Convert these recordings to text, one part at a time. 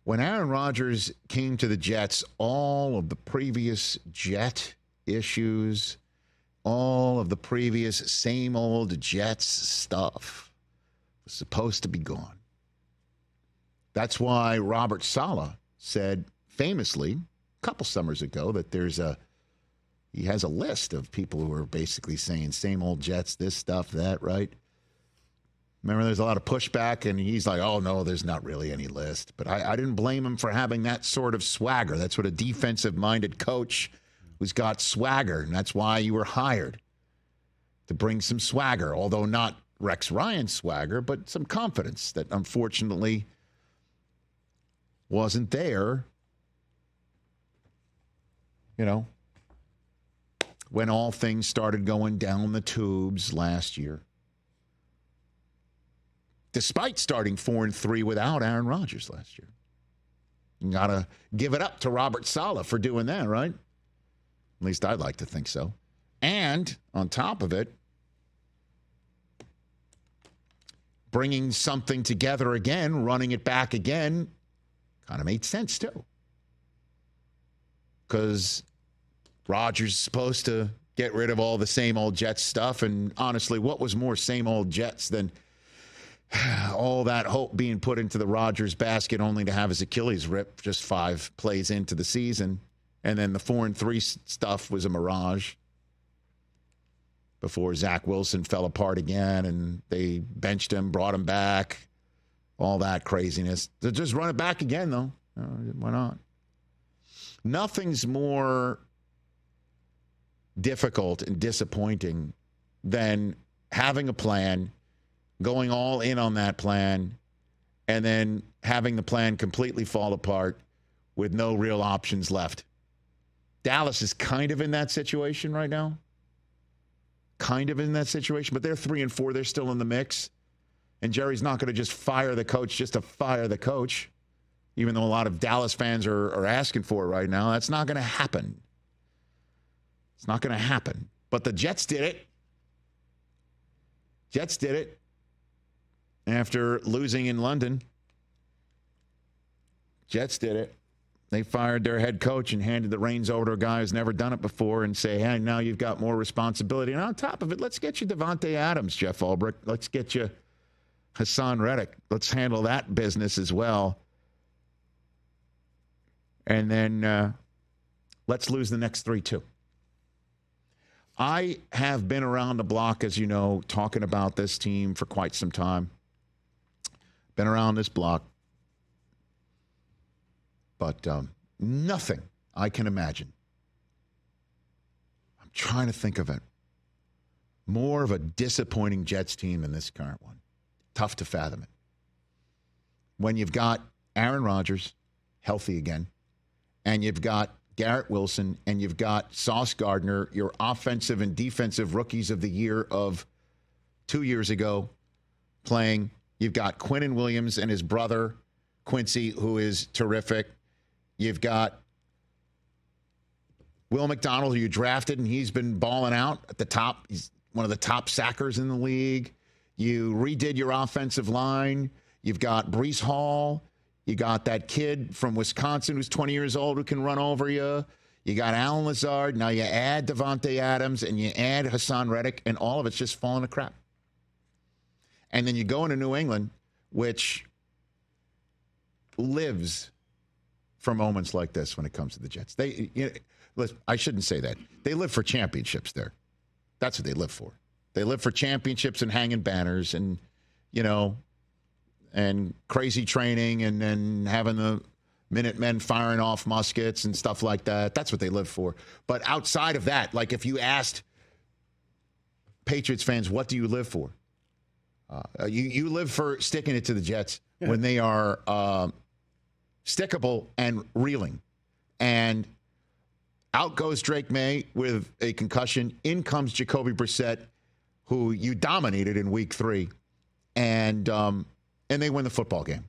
When Aaron Rodgers came to the Jets, all of the previous Jet issues, all of the previous same old Jets stuff was supposed to be gone. That's why Robert Saleh said famously a couple summers ago that he has a list of people who are basically saying same old Jets, this stuff, that, right? Remember, there's a lot of pushback, and he's like, oh, no, there's not really any list. But I didn't blame him for having that sort of swagger. That's what a defensive-minded coach who's got swagger, and that's why you were hired, to bring some swagger, although not Rex Ryan's swagger, but some confidence that unfortunately wasn't there, when all things started going down the tubes last year. Despite starting 4-3 without Aaron Rodgers last year. You got to give it up to Robert Saleh for doing that, right? At least I'd like to think so. And on top of it, bringing something together again, running it back again, kind of made sense too. Because Rodgers is supposed to get rid of all the same old Jets stuff. And honestly, what was more same old Jets than all that hope being put into the Rodgers basket only to have his Achilles rip just 5 plays into the season? And then the 4-3 stuff was a mirage before Zach Wilson fell apart again and they benched him, brought him back, all that craziness. So just run it back again, though. Why not? Nothing's more difficult and disappointing than having a plan, going all in on that plan, and then having the plan completely fall apart with no real options left. Dallas is kind of in that situation right now. Kind of in that situation, but they're 3-4. They're still in the mix. And Jerry's not going to just fire the coach just to fire the coach, even though a lot of Dallas fans are asking for it right now. That's not going to happen. It's not going to happen. But the Jets did it. Jets did it after losing in London. Jets did it. They fired their head coach and handed the reins over to a guy who's never done it before and say, hey, now you've got more responsibility. And on top of it, let's get you Devontae Adams, Jeff Ulbrich. Let's get you Hassan Reddick. Let's handle that business as well. And then let's lose the next 3 too. I have been around the block, as you know, talking about this team for quite some time. Been around this block. But nothing I can imagine. I'm trying to think of it. More of a disappointing Jets team than this current one. Tough to fathom it. When you've got Aaron Rodgers healthy again, and you've got Garrett Wilson, and you've got Sauce Gardner, your offensive and defensive rookies of the year of 2 years ago, playing. You've got Quinnen Williams and his brother, Quincy, who is terrific. You've got Will McDonald, who you drafted, and he's been balling out at the top. He's one of the top sackers in the league. You redid your offensive line. You've got Breece Hall. You got that kid from Wisconsin who's 20 years old who can run over you. You got Alan Lazard. Now you add Devontae Adams, and you add Hassan Reddick, and all of it's just falling to crap. And then you go into New England, which lives for moments like this when it comes to the Jets. I shouldn't say that. They live for championships there. That's what they live for. They live for championships and hanging banners and, and crazy training and then having the Minutemen firing off muskets and stuff like that. That's what they live for. But outside of that, like if you asked Patriots fans, what do you live for? You live for sticking it to the Jets when they are stickable and reeling. And out goes Drake May with a concussion. In comes Jacoby Brissett, who you dominated in week 3. And they win the football game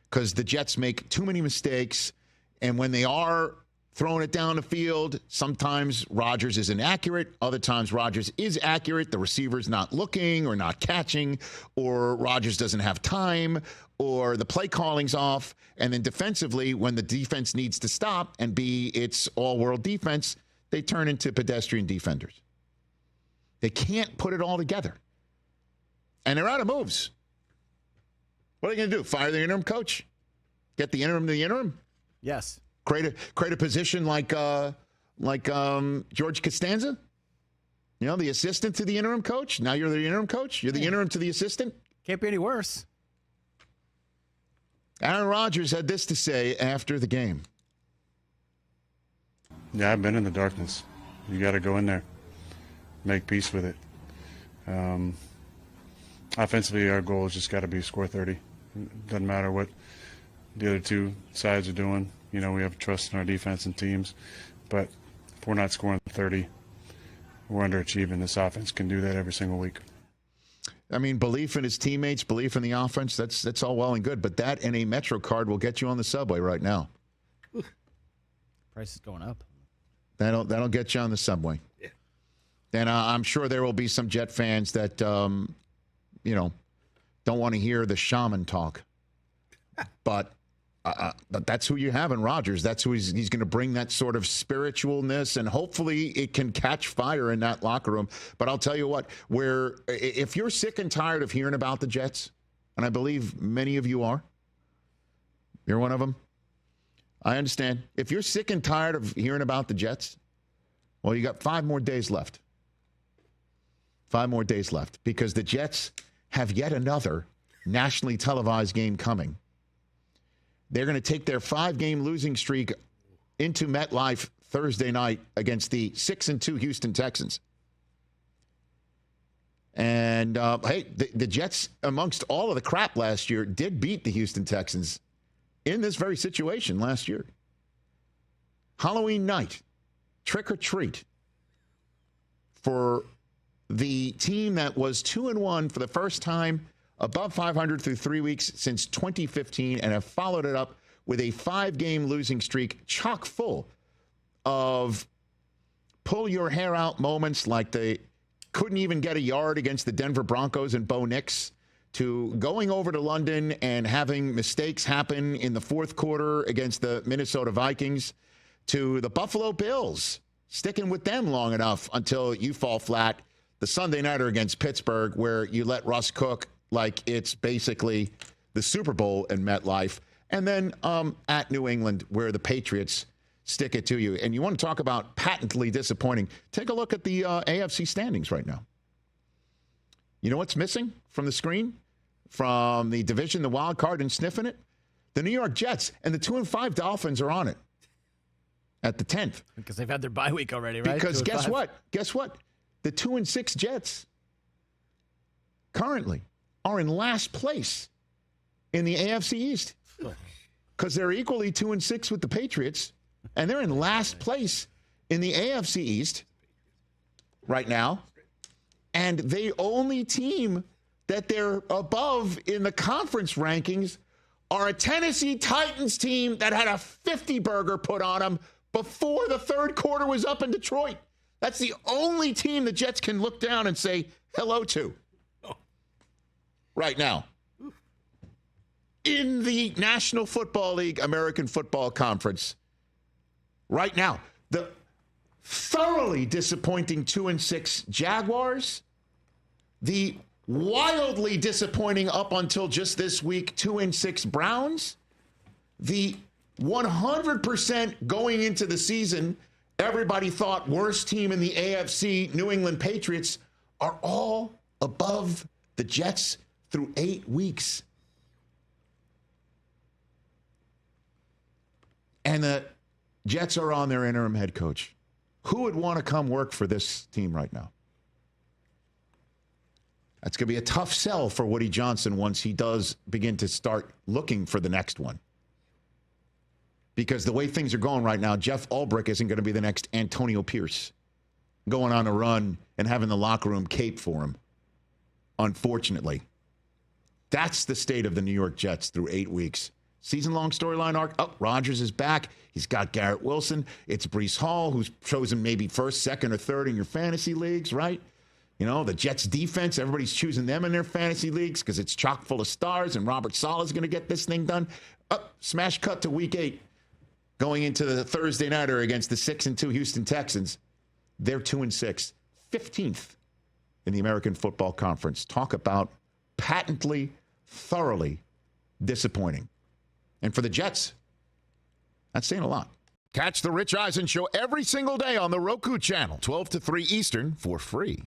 because the Jets make too many mistakes. And when they are throwing it down the field. Sometimes Rodgers is inaccurate. Other times Rodgers is accurate. The receiver's not looking or not catching, or Rodgers doesn't have time, or the play calling's off. And then defensively, when the defense needs to stop and be its all-world defense, they turn into pedestrian defenders. They can't put it all together. And they're out of moves. What are they going to do? Fire the interim coach? Get the interim to the interim? Yes. Create a position like George Costanza? You know, the assistant to the interim coach? Now you're the interim coach? You're the interim to the assistant? Can't be any worse. Aaron Rodgers had this to say after the game. Yeah, I've been in the darkness. You got to go in there, make peace with it. Offensively, our goal has just got to be score 30. Doesn't matter what the other two sides are doing. You know, we have trust in our defense and teams. But if we're not scoring 30, we're underachieving. This offense can do that every single week. I mean, belief in his teammates, belief in the offense, that's all well and good. But that and a Metro card will get you on the subway right now. Price is going up. That'll get you on the subway. Yeah. And I'm sure there will be some Jet fans that, don't want to hear the shaman talk. But that's who you have in Rodgers. That's who he's going to bring, that sort of spiritualness, and hopefully it can catch fire in that locker room. But I'll tell you what, if you're sick and tired of hearing about the Jets, and I believe many of you are, you're one of them. I understand. If you're sick and tired of hearing about the Jets, well, you got 5 more days left. 5 more days left, because the Jets have yet another nationally televised game coming. They're going to take their 5-game losing streak into MetLife Thursday night against the 6-2 Houston Texans. And, the Jets, amongst all of the crap last year, did beat the Houston Texans in this very situation last year. Halloween night, trick or treat for the team that was 2-1 for the first time above 500 through 3 weeks since 2015, and have followed it up with a 5-game losing streak chock full of pull your hair out moments, like they couldn't even get a yard against the Denver Broncos and Bo Nix, to going over to London and having mistakes happen in the fourth quarter against the Minnesota Vikings, to the Buffalo Bills, sticking with them long enough until you fall flat the Sunday nighter against Pittsburgh, where you let Russ cook like it's basically the Super Bowl in MetLife. And then at New England, where the Patriots stick it to you. And you want to talk about patently disappointing. Take a look at the AFC standings right now. You know what's missing from the screen? From the division, the wild card, and sniffing it? The New York Jets and the 2-5 Dolphins are on it at the 10th. Because they've had their bye week already, right? Because guess what? Guess what? The 2-6 Jets currently are in last place in the AFC East, because they're equally 2-6 with the Patriots, and they're in last place in the AFC East right now. And the only team that they're above in the conference rankings are a Tennessee Titans team that had a 50-burger put on them before the third quarter was up in Detroit. That's the only team the Jets can look down and say hello to right now in the National Football League American Football Conference. Right now, the thoroughly disappointing 2-6 Jaguars, the wildly disappointing up until just this week 2-6 Browns, the 100% going into the season, everybody thought worst team in the AFC, New England Patriots, are all above the Jets through 8 weeks. And the Jets are on their interim head coach. Who would want to come work for this team right now? That's going to be a tough sell for Woody Johnson once he does begin to start looking for the next one. Because the way things are going right now, Jeff Ulbrich isn't going to be the next Antonio Pierce going on a run and having the locker room cape for him, unfortunately. That's the state of the New York Jets through 8 weeks. Season-long storyline arc. Oh, Rodgers is back. He's got Garrett Wilson. It's Breece Hall, who's chosen maybe first, second, or third in your fantasy leagues, right? You know, the Jets defense, everybody's choosing them in their fantasy leagues because it's chock full of stars, and Robert Saleh's going to get this thing done. Smash cut to week 8, going into the Thursday nighter against the 6-2 Houston Texans. They're 2-6, 15th in the American Football Conference. Talk about patently, thoroughly disappointing. And for the Jets, that's saying a lot. Catch the Rich Eisen Show every single day on the Roku Channel, 12 to 3 Eastern, for free.